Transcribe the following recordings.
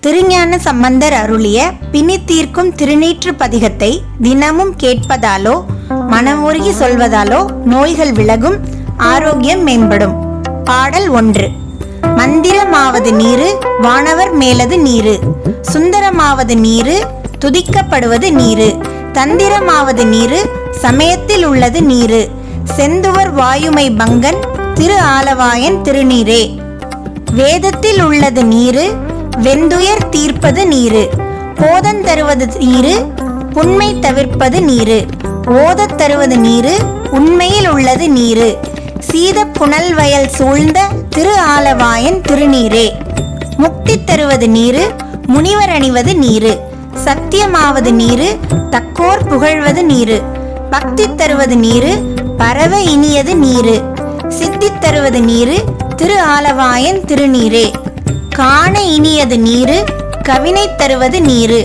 திருஞான சம்பந்தர் அருளிய பிணி தீர்க்கும் திருநீற்று பதிகத்தை தினமும் கேட்பதாலோ மனமுருகி சொல்வதாலோ நோய்கள் விலகும், ஆரோக்கியம் மேம்படும். பாடல் 1. மந்திரமாவது நீரு, வானவர் மேலது நீரு, சுந்தரமாவது நீரு, துதிக்கப்படுவது நீரு, தந்திரமாவது நீரு, சமயத்தில் உள்ளது நீரு, செந்துவர் வாயுமை பங்கன் திரு ஆலவாயன் திருநீரே. வேதத்தில் உள்ளது நீரு, வெந்துயர் தீர்ப்பது நீரு, போதம் தருவது நீரு, புண்மை தவிர்ப்பது நீரு, ஓதத் தருவது நீரு, உண்மையில் உள்ளது நீரு, சீத புனல் வயல் சூழ்ந்த திரு ஆலவாயன் திருநீரே. முக்தி தருவது நீரு, முனிவர் அணிவது நீரு, சத்தியமாவது நீரு, தக்கோர் புகழ்வது நீரு, பக்தி தருவது நீரு, பரவ இனியது நீரு, சித்தி தருவது நீரு, திரு ஆலவாயன் திருநீரே. காண இனியது நீரு, கவினை தருவது நீரு,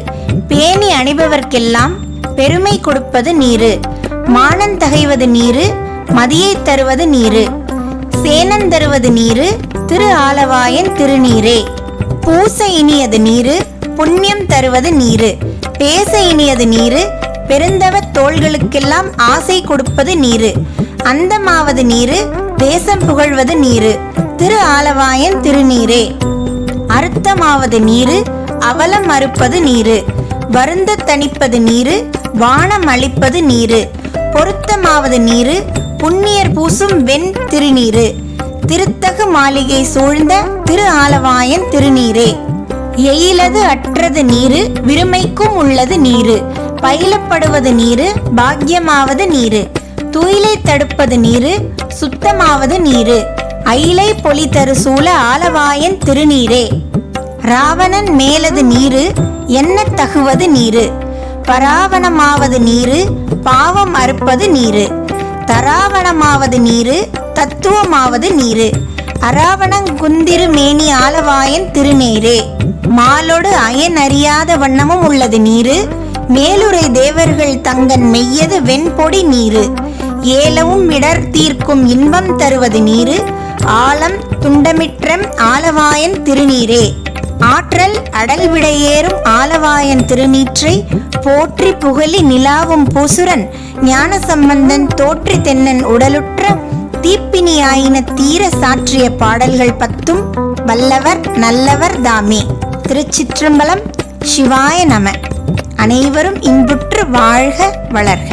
பேணி அணிபவர்க்கெல்லாம் பெருமை கொடுப்பது நீரு, மானன் தகைவது நீரு, மதியை தருவது நீரு, சேனன் தருவது நீரு, திரு ஆலவாயன் திருநீரே. பூச இனியது நீரு, புண்ணியம் தருவது நீரு, பேச இனியது நீரு, பெருந்தவ தோள்களுக்கெல்லாம் ஆசை கொடுப்பது நீரு, அந்தமாவது நீரு, தேசம் புகழ்வது நீரு, திரு ஆலவாயன் திருநீரே. அறுத்தமாவது நீரு, அவலம் அறுப்பது நீரு, வருந்த தணிப்பது நீரு, வானம் அளிப்பது நீரு, பொருத்தமாவது நீரு, புண்ணியர் பூசும் வெண் திருநீரு, திருத்தகு மாளிகை சூழ்ந்த திரு ஆலவாயன் திருநீரே. எயிலது அற்றது நீரு, விருமைக்கும் உள்ளது நீரு, பயிலப்படுவது நீரு, பாக்கியமாவது நீரு, துயிலை தடுப்பது நீரு, சுத்தமாவது நீரு, அயிலை பொலி தரு சூழ ஆலவாயன் திருநீரே. ராவணன் மேலது நீரு, என்ன தகுவது நீரு, பராவணமாவது நீரு, பாவம் அறுப்பது நீரு, தராவணமாவது நீரு, தத்துவமாவது நீரு, அராவணங் குந்திரு மேனி ஆலவாயன் திருநீரே. மாலோடு அயன் அறியாத வண்ணமும் உள்ளது நீரு, மேலுரை தேவர்கள் தங்கன் மெய்யது வெண்பொடி நீரு, ஏலவும் இடர் தீர்க்கும் இன்பம் தருவது நீரு, ஆலம் துண்டமிற்றம் ஆலவாயன் திருநீரே. ஆற்றல் அடல் விடையேறும் ஆலவாயன் திருநீற்றை போற்றி புகழி நிலாவும் பூசுரன் ஞான சம்பந்தன் தோற்றி தென்னன் உடலுற்ற தீப்பினியாயின தீர சாற்றிய பாடல்கள் 10 வல்லவர் நல்லவர் தாமே. திருச்சிற்றம்பலம். சிவாய நம. அனைவரும் இன்புற்று வாழ்க வளர்க.